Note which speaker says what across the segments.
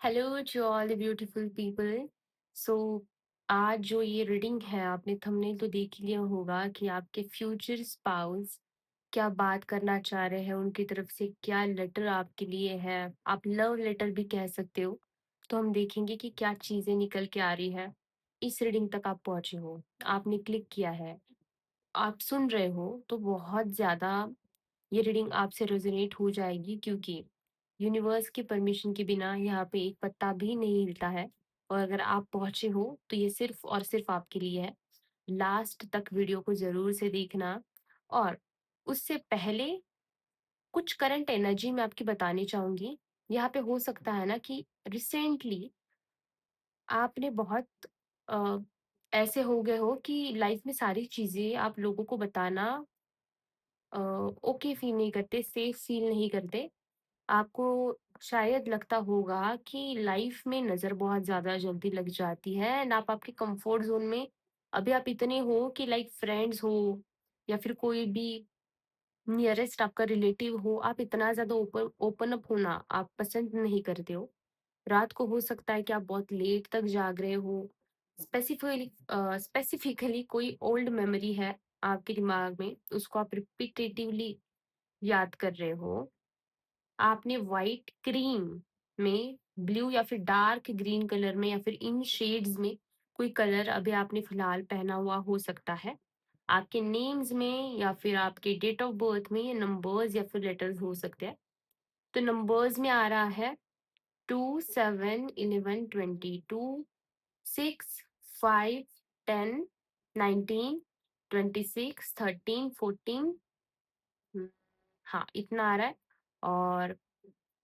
Speaker 1: Hello to all the beautiful people. So आज जो ये रीडिंग है आपने थंबनेल तो देख ही लिया होगा कि आपके फ्यूचर स्पाउस क्या बात करना चाह रहे हैं, उनकी तरफ से क्या लेटर आपके लिए है। आप लव लेटर भी कह सकते हो। तो हम देखेंगे कि क्या चीजें निकल के आ रही है। इस रीडिंग तक आप पहुंचे हो, आपने क्लिक किया है, आप सुन रहे हो तो बहुत ज्यादा ये रीडिंग आपसे रेजोनेट हो जाएगी, क्योंकि यूनिवर्स की परमिशन के बिना यहाँ पे एक पत्ता भी नहीं हिलता है। और अगर आप पहुंचे हो तो ये सिर्फ और सिर्फ आपके लिए है। लास्ट तक वीडियो को जरूर से देखना। और उससे पहले कुछ करंट एनर्जी मैं आपकी बतानी चाहूंगी। यहाँ पे हो सकता है ना कि रिसेंटली आपने बहुत अ, ऐसे हो गए हो कि लाइफ में सारी चीजें आप लोगों को बताना ओके फील नहीं करते, सेफ फील नहीं करते। आपको शायद लगता होगा कि लाइफ में नज़र बहुत ज़्यादा जल्दी लग जाती है एंड आप आपके कंफर्ट ज़ोन में अभी आप इतने हो कि लाइक फ्रेंड्स हो या फिर कोई भी नियरेस्ट आपका रिलेटिव हो, आप इतना ज़्यादा ओपन ओपन अप होना आप पसंद नहीं करते हो। रात को हो सकता है कि आप बहुत लेट तक जाग रहे हो। स्पेसिफिकली कोई ओल्ड मेमोरी है आपके दिमाग में, उसको आप रिपीटेटिवली याद कर रहे हो। आपने व्हाइट क्रीम में, ब्लू या फिर डार्क ग्रीन कलर में या फिर इन शेड्स में कोई कलर अभी आपने फिलहाल पहना हुआ हो सकता है। आपके नेम्स में या फिर आपके डेट ऑफ बर्थ में ये नंबर्स या फिर लेटर्स हो सकते हैं। तो नंबर्स में आ रहा है 2, 7, 11, 22, 6, 5, 10, 19, 26, 13, 14। हाँ, इतना आ रहा है। और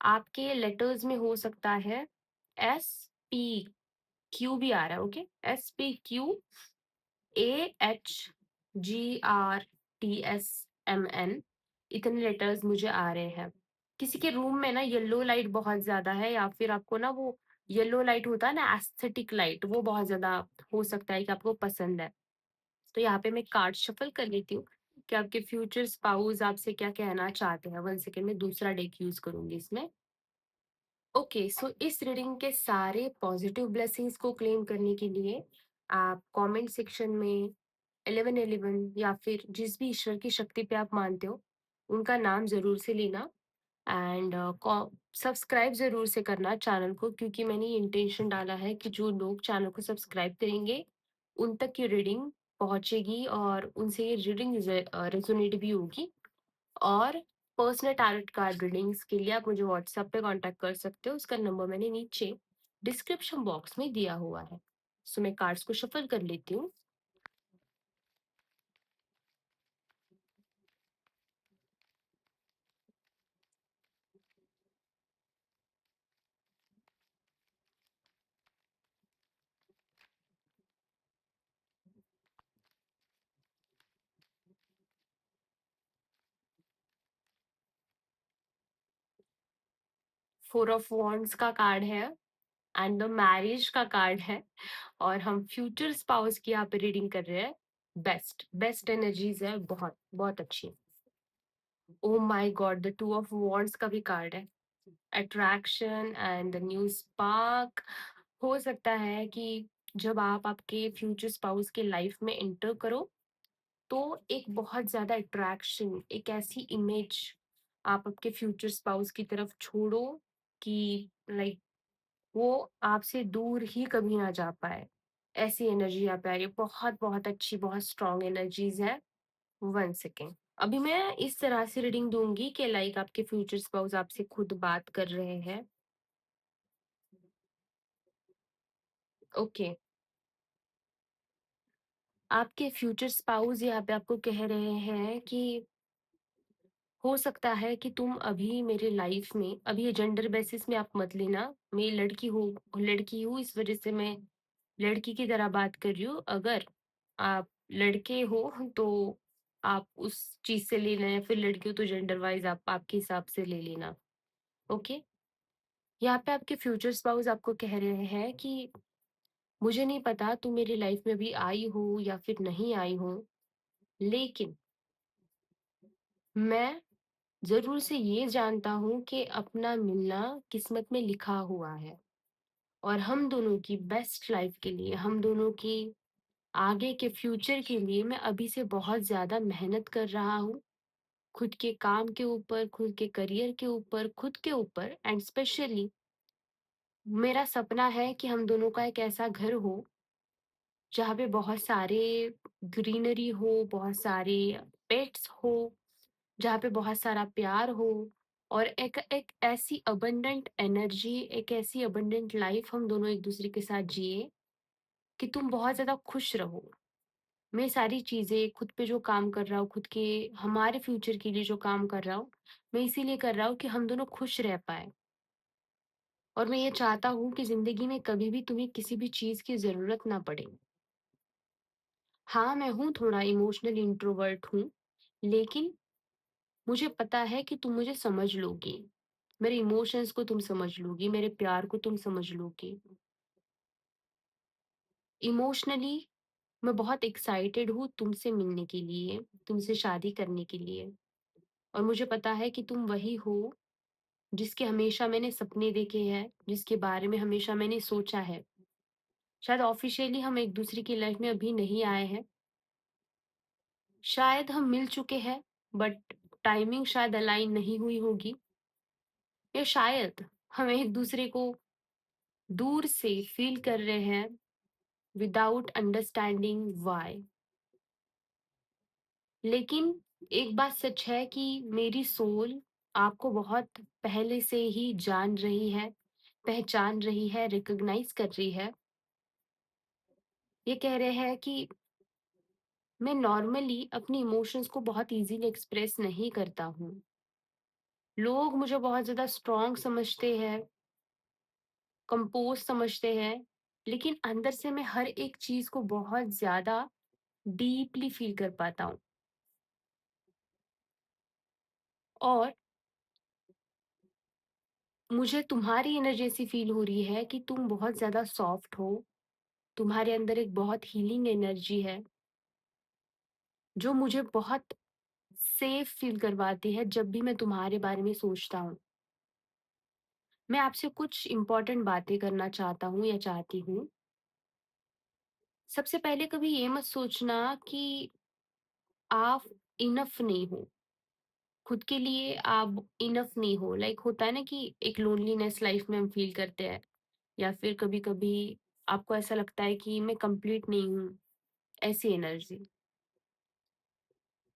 Speaker 1: आपके लेटर्स में हो सकता है SPQ भी आ रहा है। ओके, SPQ, AHGRTSMN, इतने लेटर्स मुझे आ रहे हैं। किसी के रूम में ना येलो लाइट बहुत ज्यादा है, या फिर आपको ना वो येलो लाइट होता है ना, एस्थेटिक लाइट, वो बहुत ज्यादा हो सकता है कि आपको पसंद है। तो यहाँ पे मैं कार्ड शफल कर लेती हूँ कि आपके फ्यूचर स्पाउस आपसे क्या कहना चाहते हैं। 1 सेकेंड में दूसरा डेक यूज करूंगी इसमें। ओके, सो इस रीडिंग के सारे पॉजिटिव ब्लेसिंग्स को क्लेम करने के लिए आप कमेंट सेक्शन में 1111 या फिर जिस भी ईश्वर की शक्ति पे आप मानते हो उनका नाम जरूर से लेना। एंड सब्सक्राइब जरूर से करना चैनल को, क्योंकि मैंने ये इंटेंशन डाला है कि जो लोग चैनल को सब्सक्राइब करेंगे उन तक ये रीडिंग पहुंचेगी और उनसे ये रीडिंग रेजोनेट भी होगी। और पर्सनल टैरोट कार्ड रीडिंग्स के लिए आप मुझे व्हाट्सएप पे कांटेक्ट कर सकते हो, उसका नंबर मैंने नीचे डिस्क्रिप्शन बॉक्स में दिया हुआ है। सो मैं कार्ड्स को शफल कर लेती हूँ। फोर ऑफ वॉन्ड्स का कार्ड है एंड द मैरिज का कार्ड है। और हम फ्यूचर स्पाउस की यहाँ पे रीडिंग कर रहे हैं। बेस्ट बेस्ट एनर्जीज है, बहुत बहुत अच्छी। Oh my God, the two of wands का भी कार्ड है। Attraction and the new spark. हो सकता है कि जब आप आपके फ्यूचर स्पाउस के लाइफ में एंटर करो तो एक बहुत ज्यादा अट्रैक्शन, एक ऐसी इमेज आप आपके फ्यूचर स्पाउस की तरफ छोड़ो कि लाइक वो आपसे दूर ही कभी ना जा पाए। ऐसी एनर्जी यहाँ पे आ रही है, बहुत बहुत अच्छी, बहुत स्ट्रॉन्ग एनर्जीज है। 1 सेकेंड, अभी मैं इस तरह से रीडिंग दूंगी कि लाइक आपके फ्यूचर स्पाउस आपसे खुद बात कर रहे हैं। ओके, आपके फ्यूचर स्पाउस यहाँ पे आपको कह रहे हैं कि हो सकता है कि तुम अभी मेरे लाइफ में, अभी ये जेंडर बेसिस में आप मत लेना, मैं लड़की हूँ इस वजह से मैं लड़की की तरह बात कर रही हूँ। अगर आप लड़के हो तो आप उस चीज से ले लेना, या फिर लड़की हो तो जेंडर वाइज आप आपके हिसाब से ले लेना। ओके, यहाँ पे आपके फ्यूचर स्पाउस आपको कह रहे हैं कि मुझे नहीं पता तुम मेरी लाइफ में भी आई हो या फिर नहीं आई हो, लेकिन मैं ज़रूर से ये जानता हूँ कि अपना मिलना किस्मत में लिखा हुआ है। और हम दोनों की बेस्ट लाइफ के लिए, हम दोनों की आगे के फ्यूचर के लिए मैं अभी से बहुत ज़्यादा मेहनत कर रहा हूँ। खुद के काम के ऊपर, खुद के करियर के ऊपर, खुद के ऊपर एंड स्पेशली मेरा सपना है कि हम दोनों का एक ऐसा घर हो, जहाँ पे बहुत सारे ग्रीनरी हो, बहुत सारे पेट्स हो, जहाँ पे बहुत सारा प्यार हो और एक एक ऐसी अबंडेंट एनर्जी, एक ऐसी अबंडेंट लाइफ हम दोनों एक-दूसरे के साथ जिए कि तुम बहुत ज़्यादा खुश रहो। मैं सारी चीज़ें खुद पे जो काम कर रहा हूँ, खुद के हमारे फ्यूचर के लिए जो काम कर रहा हूँ, मैं इसीलिए कर रहा हूँ कि हम दोनों खुश रह पाएँ। और मैं ये चाहता हूँ कि ज़िंदगी में कभी भी तुम्हें किसी भी चीज़ की ज़रूरत ना पड़े। हाँ, मैं हूँ थोड़ा इमोशनल इंट्रोवर्ट हूँ, लेकिन मुझे पता है कि तुम मुझे समझ लोगी। मेरे इमोशंस को तुम समझ लोगी, मेरे प्यार को तुम समझ लोगी। इमोशनली मैं बहुत एक्साइटेड हूँ तुमसे मिलने के लिए, तुमसे शादी करने के लिए और मुझे पता है कि तुम वही हो जिसके हमेशा मैंने सपने देखे हैं, जिसके बारे में हमेशा मैंने सोचा है। शायद ऑफ़िशियली हम एक-दूसरे की लाइफ़ में अभी नहीं आए हैं, शायद हम मिल चुके हैं, बट टाइमिंग शायद अलाइन नहीं हुई होगी या शायद हम एक-दूसरे को दूर से फ़ील कर रहे हैं विदाउट अंडरस्टैंडिंग व्हाई। लेकिन एक बात सच है कि मेरी सोल आपको बहुत पहले से ही जान रही है, पहचान रही है, रिकॉग्नाइज़ कर रही है। ये कह रहे हैं कि मैं नॉर्मली अपनी इमोशंस को बहुत ईज़िली एक्सप्रेस नहीं करता हूँ। लोग मुझे बहुत ज़्यादा स्ट्रॉन्ग समझते हैं, कंपोज़ समझते हैं, लेकिन अंदर से मैं हर एक चीज़ को बहुत ज़्यादा डीपली फ़ील कर पाता हूँ। और मुझे तुम्हारी एनर्जी ऐसी फ़ील हो रही है कि तुम बहुत ज़्यादा सॉफ्ट हो, तुम्हारे अंदर एक बहुत हीलिंग एनर्जी है, जो मुझे बहुत सेफ फ़ील करवाती है जब भी मैं तुम्हारे बारे में सोचता हूँ। मैं आपसे कुछ इम्पोर्टेंट बातें करना चाहता हूँ या चाहती हूँ। सबसे पहले कभी ये मत सोचना कि आप इनफ नहीं हो। खुद के लिए आप इनफ नहीं हो। लाइक होता है ना कि एक लोनलीनेस लाइफ़ में हम फ़ील करते हैं या फिर कभी-कभी आपको ऐसा लगता है कि मैं कंप्लीट नहीं हूँ, ऐसी एनर्जी।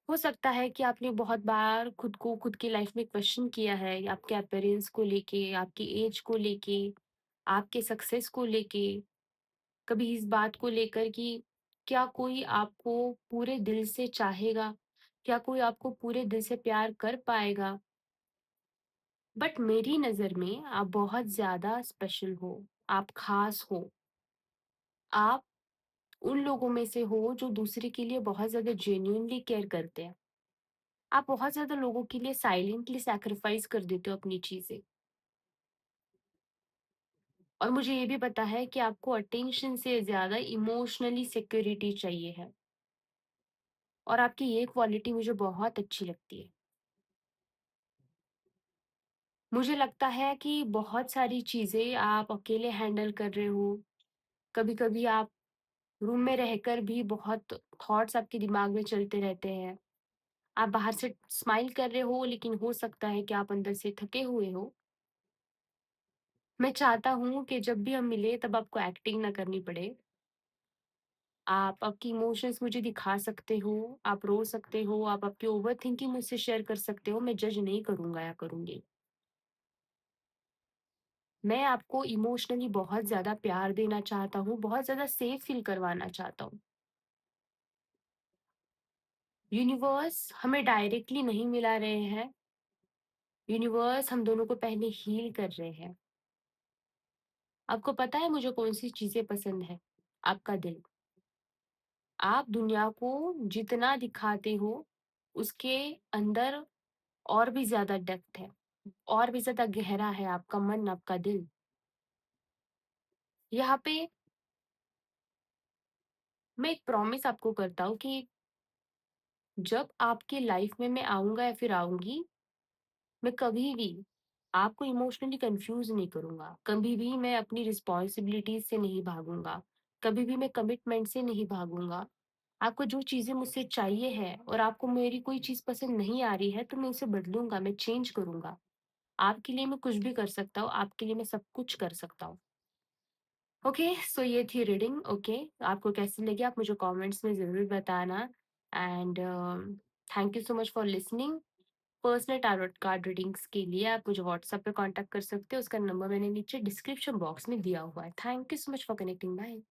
Speaker 1: हो सकता है कि आपने बहुत बार खुद को खुद की लाइफ़ में क्वेश्चन किया है आपके अपीयरेंस को लेके, आपकी एज को लेके, आपके सक्सेस को लेके, कभी इस बात को लेकर कि क्या कोई आपको पूरे दिल से चाहेगा? क्या कोई आपको पूरे दिल से प्यार कर पाएगा? बट मेरी नज़र में आप बहुत ज़्यादा स्पेशल हो, आप ख़ास हो। आप उन लोगों में से हो जो दूसरे के लिए बहुत ज़्यादा जेन्युइनली केयर करते हैं। आप बहुत ज़्यादा लोगों के लिए साइलेंटली सैक्रिफाइस कर देते हो अपनी चीज़ें। और मुझे ये भी पता है कि आपको अटेंशन से ज़्यादा इमोशनली सिक्योरिटी चाहिए है और आपकी ये क्वालिटी मुझे बहुत अच्छी लगती है। मुझे लगता है कि बहुत सारी चीज़ें आप अकेले हैंडल कर रहे हो। कभी-कभी आप रूम में रहकर भी बहुत थॉट्स आपके दिमाग में चलते रहते हैं। आप बाहर से स्माइल कर रहे हो लेकिन हो सकता है कि आप अंदर से थके हुए हो। मैं चाहता हूँ कि जब भी हम मिलें तब आपको एक्टिंग ना करनी पड़े। आप आपकी इमोशंस मुझे दिखा सकते हो, आप रो सकते हो, आप आपकी ओवरथिंकिंग मुझसे शेयर कर सकते हो, मैं जज नहीं करूँगा या करूँगी। मैं आपको इमोशनली बहुत ज़्यादा प्यार देना चाहता हूँ, बहुत ज़्यादा सेफ फ़ील करवाना चाहता हूँ। यूनिवर्स हमें डायरेक्टली नहीं मिला रहे हैं, यूनिवर्स हम दोनों को पहले हील कर रहे हैं। आपको पता है मुझे कौन-सी चीज़ें पसंद है? आपका दिल। आप दुनिया को जितना दिखाते हो, उसके अंदर और भी ज़्यादा डेप्थ है, और भी ज़्यादा गहरा है आपका मन, आपका दिल। यहाँ पे मैं एक प्रॉमिस आपको करता हूँ कि जब आपकी लाइफ़ में मैं आऊँगा या फिर आऊँगी, मैं कभी भी आपको इमोशनली कंफ्यूज़ नहीं करूँगा, कभी भी मैं अपनी रिस्पॉन्सिबिलिटीज़ से नहीं भागूँगा, कभी भी मैं कमिटमेंट से नहीं भागूँगा। आपको जो चीज़ें मुझसे चाहिए है और आपको मेरी कोई चीज़ पसंद नहीं आ रही है, तो मैं उसे बदलूँगा, मैं चेंज करूँगा। आपके लिए मैं कुछ भी कर सकता हूँ, आपके लिए मैं सब कुछ कर सकता हूँ। ओके, सो ये थी रीडिंग। ओके, आपको कैसी लगी आप मुझे कमेंट्स में ज़रूर बताना and thank you so much for listening. Personal tarot card readings के लिए आप मुझे व्हाट्सएप पे कॉन्टैक्ट कर सकते हो, उसका नंबर मैंने नीचे डिस्क्रिप्शन बॉक्स में दिया हुआ है। Thank you so much for connecting, bye.